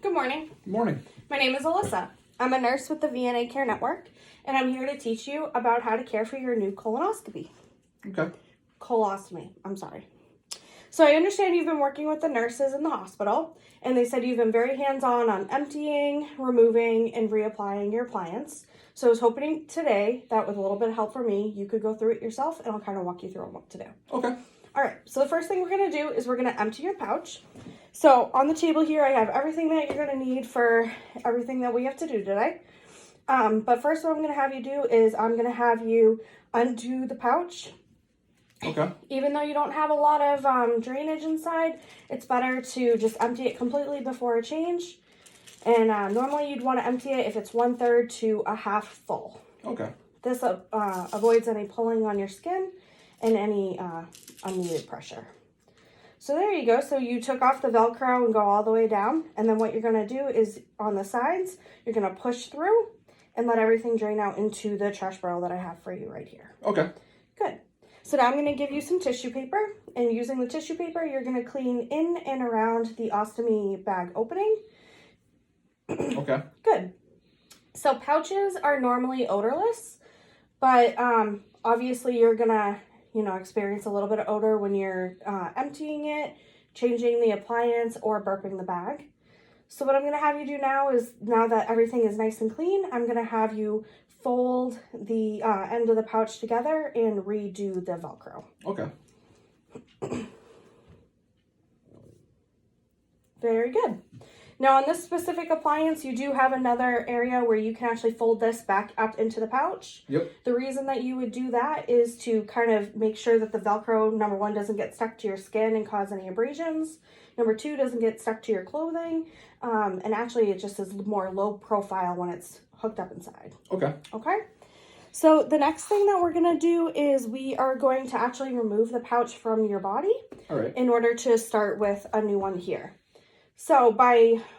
Good morning. Good morning. My name is Alyssa. I'm a nurse with the VNA Care Network, and I'm here to teach you about how to care for your new colonoscopy. Okay. Colostomy, I'm sorry. So I understand you've been working with the nurses in the hospital, and they said you've been very hands-on on emptying, removing, and reapplying your appliance. So I was hoping today that with a little bit of help from me, you could go through it yourself, and I'll kind of walk you through what to do. Okay. All right, so the first thing we're going to do is we're going to empty your pouch. So on the table here, I have everything that you're going to need for everything that we have to do today. But first what I'm going to have you do is I'm going to have you undo the pouch. Okay. Even though you don't have a lot of drainage inside, it's better to just empty it completely before a change. And normally you'd want to empty it if it's 1/3 to a half full. Okay. This avoids any pulling on your skin and any unneeded pressure. So there you go. So you took off the Velcro and go all the way down. And then what you're going to do is on the sides, you're going to push through and let everything drain out into the trash barrel that I have for you right here. Okay. Good. So now I'm going to give you some tissue paper. And using the tissue paper, you're going to clean in and around the ostomy bag opening. Okay. Good. So pouches are normally odorless, but obviously you're going to experience a little bit of odor when you're emptying it, changing the appliance, or burping the bag. So what I'm going to have you do now is, now that everything is nice and clean, I'm going to have you fold the end of the pouch together and redo the Velcro. Okay. Very good. Now on this specific appliance, you do have another area where you can actually fold this back up into the pouch. Yep. The reason that you would do that is to kind of make sure that the Velcro, number one, doesn't get stuck to your skin and cause any abrasions. Number two, doesn't get stuck to your clothing. And actually it just is more low profile when it's hooked up inside. Okay. Okay. So the next thing that we're going to do is we are going to actually remove the pouch from your body. All right. In order to start with a new one here. So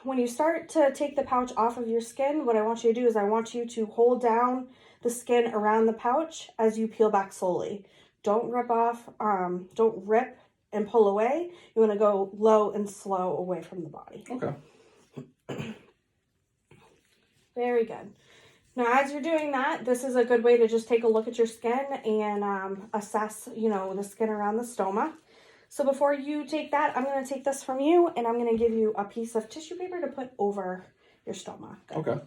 when you start to take the pouch off of your skin, what I want you to do is I want you to hold down the skin around the pouch as you peel back slowly. Don't rip off, don't rip and pull away. You want to go low and slow away from the body. Okay. Very good. Now, as you're doing that, this is a good way to just take a look at your skin and assess, the skin around the stoma. So before you take that, I'm going to take this from you and I'm going to give you a piece of tissue paper to put over your stoma. Good. Okay.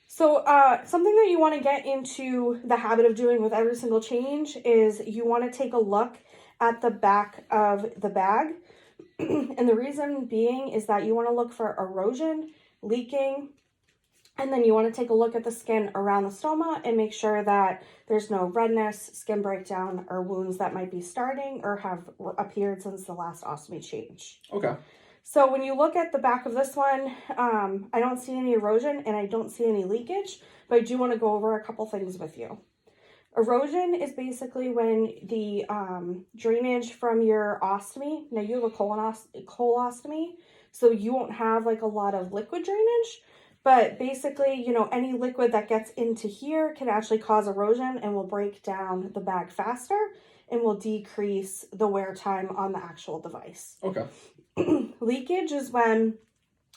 So something that you want to get into the habit of doing with every single change is you want to take a look at the back of the bag. And the reason being is that you want to look for erosion, leaking, and then you want to take a look at the skin around the stoma and make sure that there's no redness, skin breakdown, or wounds that might be starting or have appeared since the last ostomy change. Okay. So when you look at the back of this one, I don't see any erosion and I don't see any leakage, but I do want to go over a couple things with you. Erosion is basically when the drainage from your ostomy, now you have a colostomy, so you won't have like a lot of liquid drainage. But basically, any liquid that gets into here can actually cause erosion and will break down the bag faster and will decrease the wear time on the actual device. Okay. Leakage is when,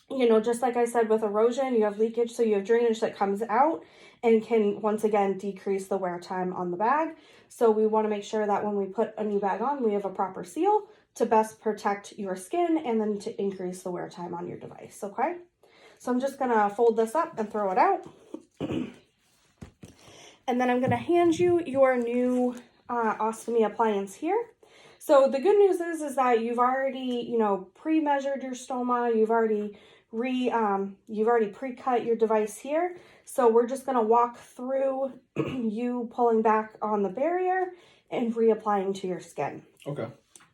just like I said with erosion, you have leakage, so you have drainage that comes out and can, once again, decrease the wear time on the bag. So we want to make sure that when we put a new bag on, we have a proper seal to best protect your skin and then to increase the wear time on your device, okay? So I'm just going to fold this up and throw it out. And then I'm going to hand you your new ostomy appliance here. So the good news is that you've already, pre-measured your stoma. You've already pre-cut your device here. So we're just going to walk through you pulling back on the barrier and reapplying to your skin. Okay.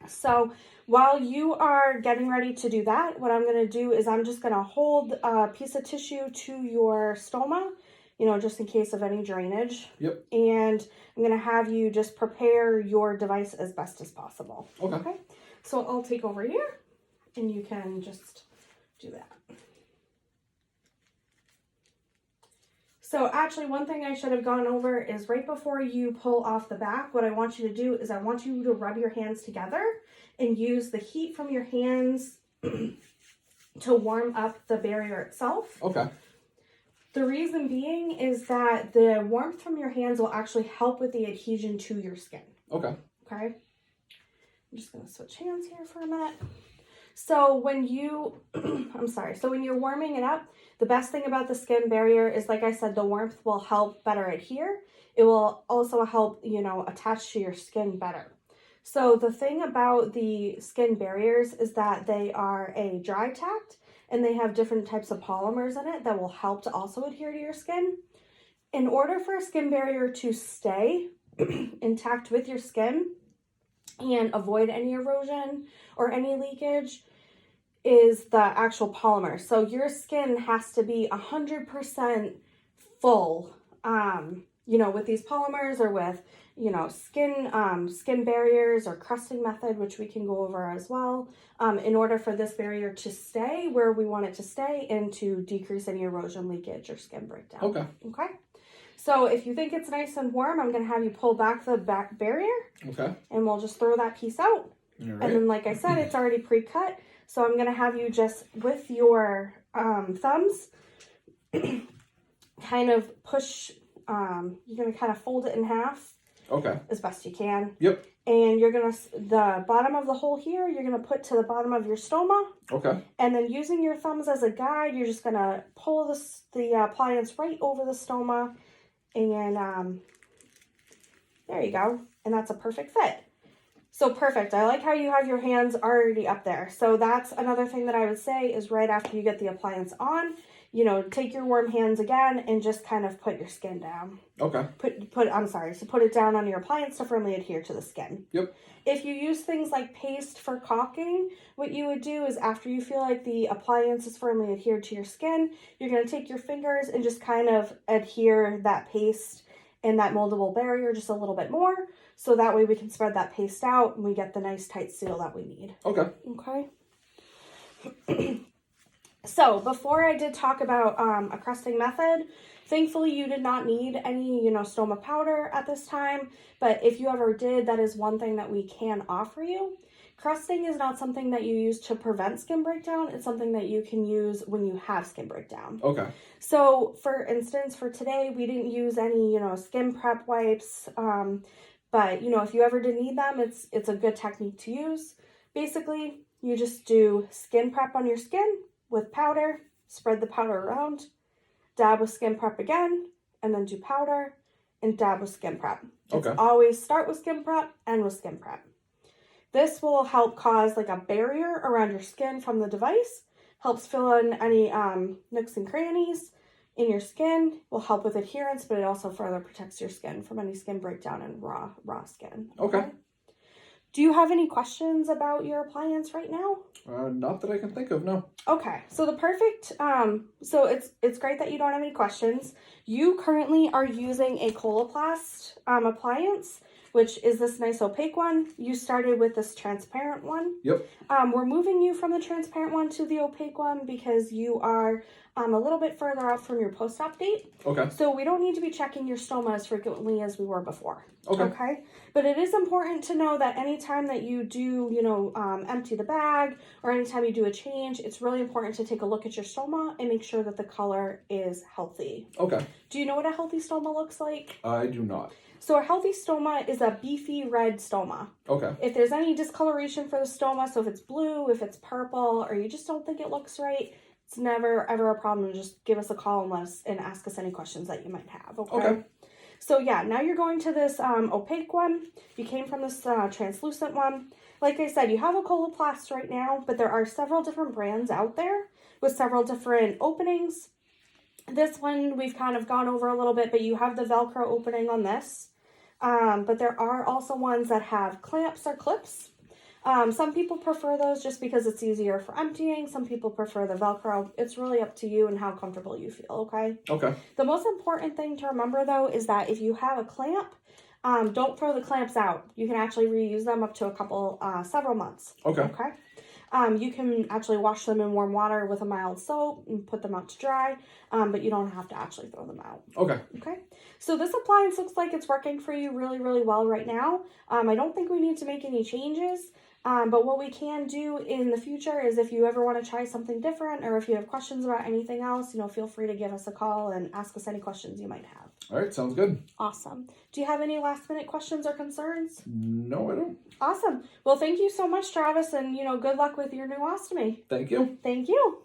So while you are getting ready to do that, what I'm going to do is I'm just going to hold a piece of tissue to your stoma, just in case of any drainage. Yep. And I'm going to have you just prepare your device as best as possible. Okay. So I'll take over here and you can just do that. So actually one thing I should have gone over is right before you pull off the back, what I want you to do is I want you to rub your hands together and use the heat from your hands to warm up the barrier itself. Okay. The reason being is that the warmth from your hands will actually help with the adhesion to your skin. Okay. Okay. I'm just going to switch hands here for a minute. So when you, so when you're warming it up, the best thing about the skin barrier is, like I said, the warmth will help better adhere. It will also help, attach to your skin better. So the thing about the skin barriers is that they are a dry tact, and they have different types of polymers in it that will help to also adhere to your skin. In order for a skin barrier to stay intact with your skin and avoid any erosion or any leakage, is the actual polymer. So your skin has to be 100% full, with these polymers, or with, skin barriers or crusting method, which we can go over as well, in order for this barrier to stay where we want it to stay and to decrease any erosion, leakage, or skin breakdown. Okay. Okay. So if you think it's nice and warm, I'm going to have you pull back the back barrier. Okay. And we'll just throw that piece out. All right. And then, like I said, it's already pre-cut. So I'm going to have you just, with your thumbs, kind of push, you're going to kind of fold it in half. Okay. As best you can. Yep. And you're going to, the bottom of the hole here, you're going to put to the bottom of your stoma. Okay. And then using your thumbs as a guide, you're just going to pull the appliance right over the stoma. And there you go. And that's a perfect fit. So perfect. I like how you have your hands already up there. So that's another thing that I would say is right after you get the appliance on, take your warm hands again and just kind of put your skin down. Okay. Put it down on your appliance to firmly adhere to the skin. Yep. If you use things like paste for caulking, what you would do is after you feel like the appliance is firmly adhered to your skin, you're going to take your fingers and just kind of adhere that paste and that moldable barrier just a little bit more. So that way we can spread that paste out and we get the nice tight seal that we need. Okay. Okay. So before I did talk about a crusting method, thankfully you did not need any, stoma powder at this time. But if you ever did, that is one thing that we can offer you. Crusting is not something that you use to prevent skin breakdown. It's something that you can use when you have skin breakdown. Okay. So for instance, for today, we didn't use any, skin prep wipes. But, if you ever did need them, it's a good technique to use. Basically, you just do skin prep on your skin with powder, spread the powder around, dab with skin prep again, and then do powder and dab with skin prep. Okay. It's always start with skin prep, end with skin prep. This will help cause like a barrier around your skin from the device, helps fill in any nooks and crannies in your skin, will help with adherence, but it also further protects your skin from any skin breakdown and raw skin. Okay. Do you have any questions about your appliance right now? Not that I can think of, no. Okay, so the perfect, so it's great that you don't have any questions. You currently are using a Coloplast appliance, which is this nice opaque one. You started with this transparent one. Yep. We're moving you from the transparent one to the opaque one because you are a little bit further out from your post-op date. Okay. So we don't need to be checking your stoma as frequently as we were before. Okay. But it is important to know that anytime that you do, empty the bag or anytime you do a change, it's really important to take a look at your stoma and make sure that the color is healthy. Okay. Do you know what a healthy stoma looks like? I do not. So a healthy stoma is a beefy red stoma. Okay. If there's any discoloration for the stoma, so if it's blue, if it's purple, or you just don't think it looks right, it's never ever a problem. Just give us a call and ask us any questions that you might have. Okay. So yeah, now you're going to this opaque one. You came from this translucent one. Like I said, you have a Coloplast right now, but there are several different brands out there with several different openings. This one we've kind of gone over a little bit, but you have the Velcro opening on this. But there are also ones that have clamps or clips. Some people prefer those just because it's easier for emptying. Some people prefer the Velcro. It's really up to you and how comfortable you feel, okay? Okay. The most important thing to remember, though, is that if you have a clamp, don't throw the clamps out. You can actually reuse them up to several months. Okay. Okay? You can actually wash them in warm water with a mild soap and put them out to dry, but you don't have to actually throw them out. Okay. Okay, so this appliance looks like it's working for you really, really well right now. I don't think we need to make any changes. But what we can do in the future is if you ever want to try something different or if you have questions about anything else, feel free to give us a call and ask us any questions you might have. All right, sounds good. Awesome. Do you have any last minute questions or concerns? No, I don't. Awesome. Well, thank you so much, Travis, and good luck with your new ostomy. Thank you. Thank you.